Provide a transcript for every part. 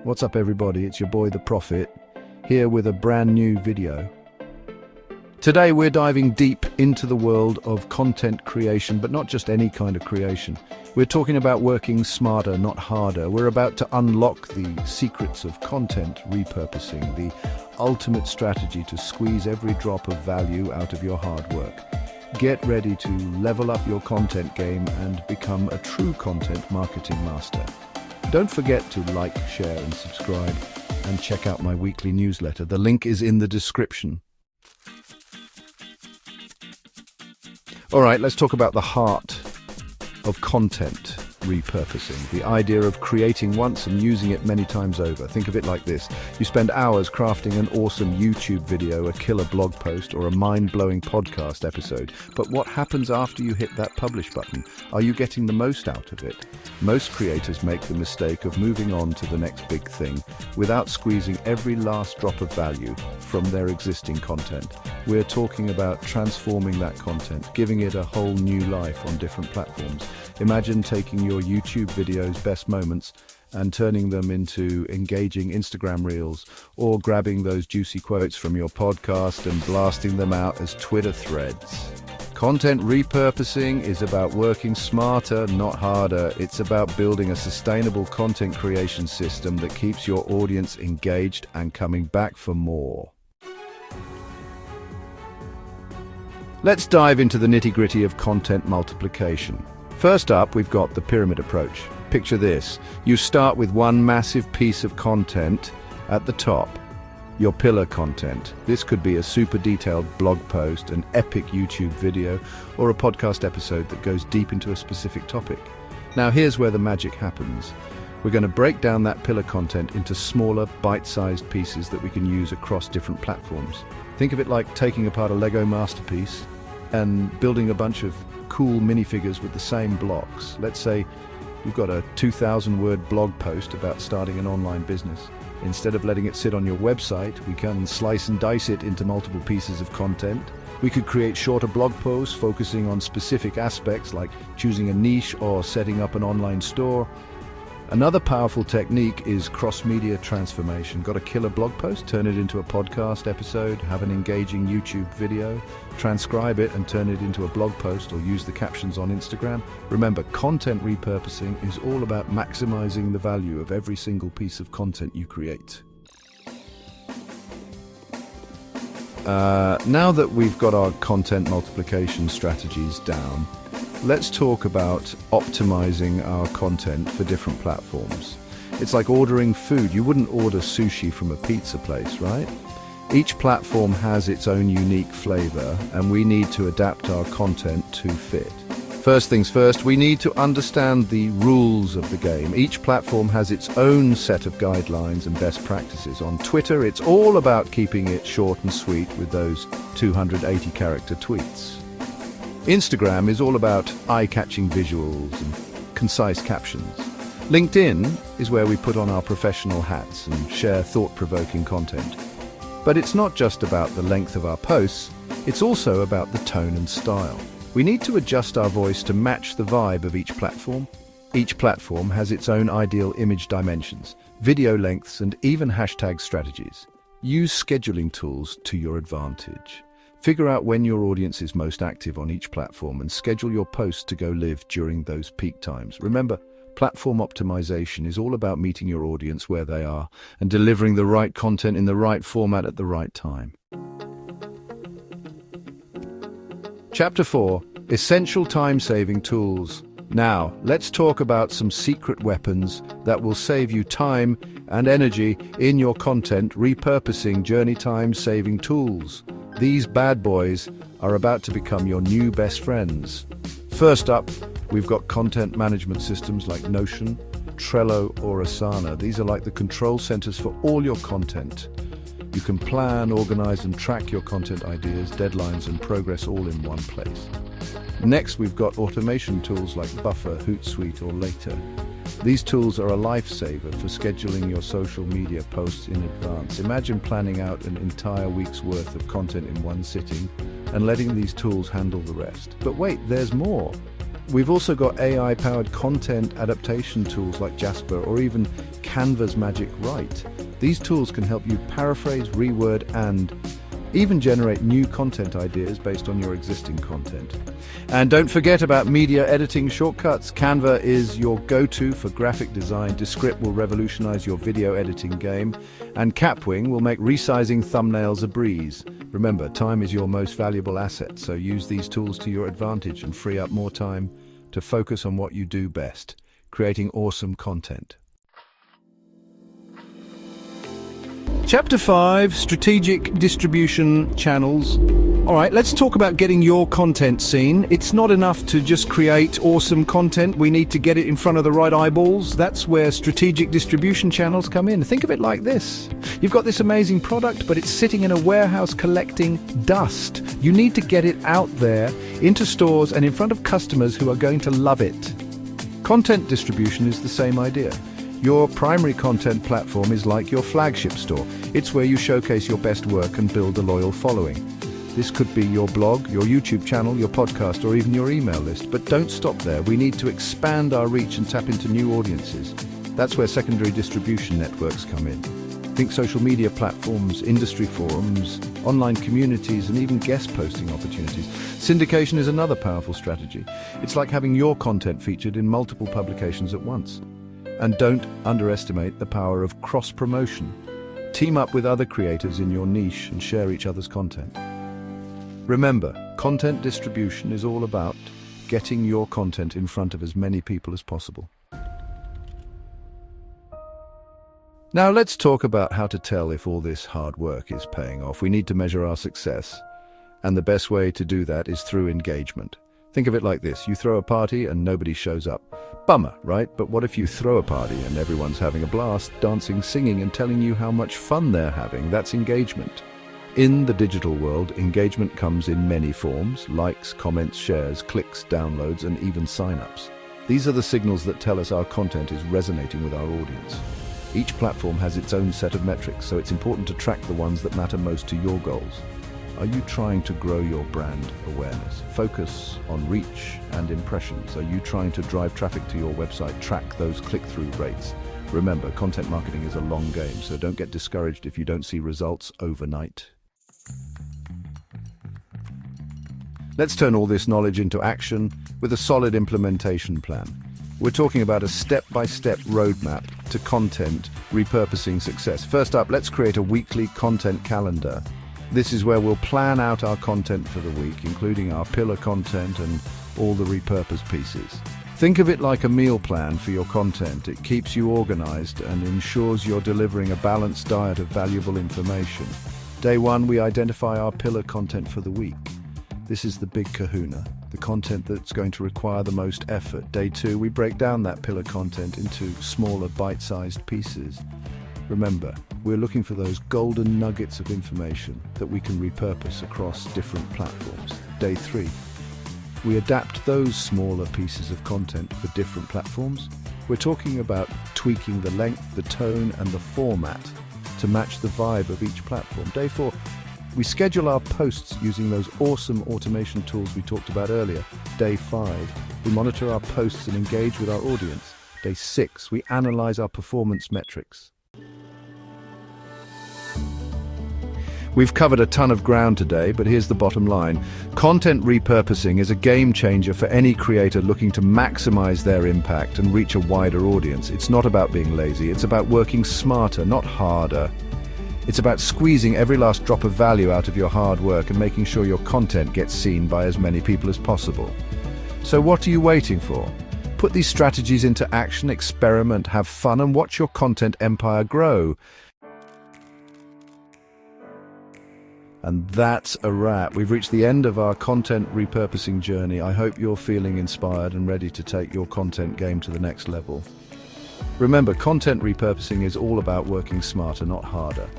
What's up everybody, it's your boy The Prophet, here with a brand new video. Today we're diving deep into the world of content creation, but not just any kind of creation. We're talking about working smarter, not harder. We're about to unlock the secrets of content repurposing, the ultimate strategy to squeeze every drop of value out of your hard work. Get ready to level up your content game and become a true content marketing master. Don't forget to like, share and subscribe, and check out my weekly newsletter. The link is in the description. All right, let's talk about the heart of content repurposing, the idea of creating once and using it many times over. Think of it like this. You spend hours crafting an awesome YouTube video, a killer blog post, or a mind-blowing podcast episode. But what happens after you hit that publish button? Are you getting the most out of it? Most creators make the mistake of moving on to the next big thing without squeezing every last drop of value from their existing content. We're talking about transforming that content, giving it a whole new life on different platforms. Imagine taking your YouTube videos' best moments and turning them into engaging Instagram reels, or grabbing those juicy quotes from your podcast and blasting them out as Twitter threads. Content repurposing is about working smarter, not harder. It's about building a sustainable content creation system that keeps your audience engaged and coming back for more. Let's dive into the nitty-gritty of content multiplication. First up, we've got the pyramid approach. Picture this. You start with one massive piece of content at the top, your pillar content. This could be a super detailed blog post, an epic YouTube video, or a podcast episode that goes deep into a specific topic. Now here's where the magic happens. We're going to break down that pillar content into smaller, bite-sized pieces that we can use across different platforms. Think of it like taking apart a Lego masterpiece and building a bunch of cool minifigures with the same blocks. Let's say you've got a 2,000-word blog post about starting an online business. Instead of letting it sit on your website, we can slice and dice it into multiple pieces of content. We could create shorter blog posts focusing on specific aspects like choosing a niche or setting up an online store. Another powerful technique is cross-media transformation. Got a killer blog post? Turn it into a podcast episode, have an engaging YouTube video, transcribe it and turn it into a blog post, or use the captions on Instagram. Remember, content repurposing is all about maximizing the value of every single piece of content you create. Now that we've got our content multiplication strategies down, let's talk about optimizing our content for different platforms. It's like ordering food. You wouldn't order sushi from a pizza place, right? Each platform has its own unique flavor, and we need to adapt our content to fit. First things first, we need to understand the rules of the game. Each platform has its own set of guidelines and best practices. On Twitter, it's all about keeping it short and sweet with those 280-character tweets. Instagram is all about eye-catching visuals and concise captions. LinkedIn is where we put on our professional hats and share thought-provoking content. But it's not just about the length of our posts, it's also about the tone and style. We need to adjust our voice to match the vibe of each platform. Each platform has its own ideal image dimensions, video lengths, and even hashtag strategies. Use scheduling tools to your advantage. Figure out when your audience is most active on each platform and schedule your posts to go live during those peak times. Remember, platform optimization is all about meeting your audience where they are and delivering the right content in the right format at the right time. Chapter 4, Essential Time-Saving Tools. Now, let's talk about some secret weapons that will save you time and energy in your content repurposing journey time-saving tools. These bad boys are about to become your new best friends. First up, we've got content management systems like Notion, Trello, or Asana. These are like the control centers for all your content. You can plan, organize, and track your content ideas, deadlines, and progress all in one place. Next, we've got automation tools like Buffer, Hootsuite, or Later. These tools are a lifesaver for scheduling your social media posts in advance. Imagine planning out an entire week's worth of content in one sitting and letting these tools handle the rest. But wait, there's more. We've also got AI-powered content adaptation tools like Jasper or even Canva's Magic Write. These tools can help you paraphrase, reword, and even generate new content ideas based on your existing content. And don't forget about media editing shortcuts. Canva is your go-to for graphic design. Descript will revolutionize your video editing game. And Capwing will make resizing thumbnails a breeze. Remember, time is your most valuable asset, so use these tools to your advantage and free up more time to focus on what you do best, creating awesome content. Chapter 5, Strategic Distribution Channels. All right, let's talk about getting your content seen. It's not enough to just create awesome content. We need to get it in front of the right eyeballs. That's where strategic distribution channels come in. Think of it like this. You've got this amazing product, but it's sitting in a warehouse collecting dust. You need to get it out there, into stores and in front of customers who are going to love it. Content distribution is the same idea. Your primary content platform is like your flagship store. It's where you showcase your best work and build a loyal following. This could be your blog, your YouTube channel, your podcast, or even your email list. But don't stop there. We need to expand our reach and tap into new audiences. That's where secondary distribution networks come in. Think social media platforms, industry forums, online communities, and even guest posting opportunities. Syndication is another powerful strategy. It's like having your content featured in multiple publications at once. And don't underestimate the power of cross-promotion. Team up with other creators in your niche and share each other's content. Remember, content distribution is all about getting your content in front of as many people as possible. Now let's talk about how to tell if all this hard work is paying off. We need to measure our success, and the best way to do that is through engagement. Think of it like this. You throw a party and nobody shows up. Bummer, right? But what if you throw a party and everyone's having a blast, dancing, singing, and telling you how much fun they're having? That's engagement. In the digital world, engagement comes in many forms: likes, comments, shares, clicks, downloads, and even sign-ups. These are the signals that tell us our content is resonating with our audience. Each platform has its own set of metrics, so it's important to track the ones that matter most to your goals. Are you trying to grow your brand awareness? Focus on reach and impressions. Are you trying to drive traffic to your website? Track those click-through rates. Remember, content marketing is a long game, so don't get discouraged if you don't see results overnight. Let's turn all this knowledge into action with a solid implementation plan. We're talking about a step-by-step roadmap to content repurposing success. First up, let's create a weekly content calendar. This is where we'll plan out our content for the week, including our pillar content and all the repurposed pieces. Think of it like a meal plan for your content. It keeps you organized and ensures you're delivering a balanced diet of valuable information. Day 1, we identify our pillar content for the week. This is the big kahuna, the content that's going to require the most effort. Day 2, we break down that pillar content into smaller bite-sized pieces. Remember, we're looking for those golden nuggets of information that we can repurpose across different platforms. Day 3, we adapt those smaller pieces of content for different platforms. We're talking about tweaking the length, the tone, and the format to match the vibe of each platform. Day 4, we schedule our posts using those awesome automation tools we talked about earlier. Day 5, we monitor our posts and engage with our audience. Day 6, we analyze our performance metrics. We've covered a ton of ground today, but here's the bottom line. Content repurposing is a game changer for any creator looking to maximize their impact and reach a wider audience. It's not about being lazy, it's about working smarter, not harder. It's about squeezing every last drop of value out of your hard work and making sure your content gets seen by as many people as possible. So what are you waiting for? Put these strategies into action, experiment, have fun, and watch your content empire grow. And that's a wrap. We've reached the end of our content repurposing journey. I hope you're feeling inspired and ready to take your content game to the next level. Remember, content repurposing is all about working smarter, not harder.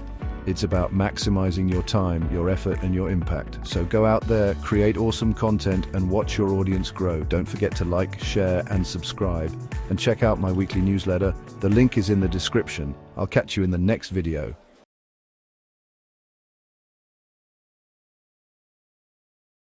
It's about maximizing your time, your effort, and your impact. So go out there, create awesome content, and watch your audience grow. Don't forget to like, share, and subscribe. And check out my weekly newsletter. The link is in the description. I'll catch you in the next video.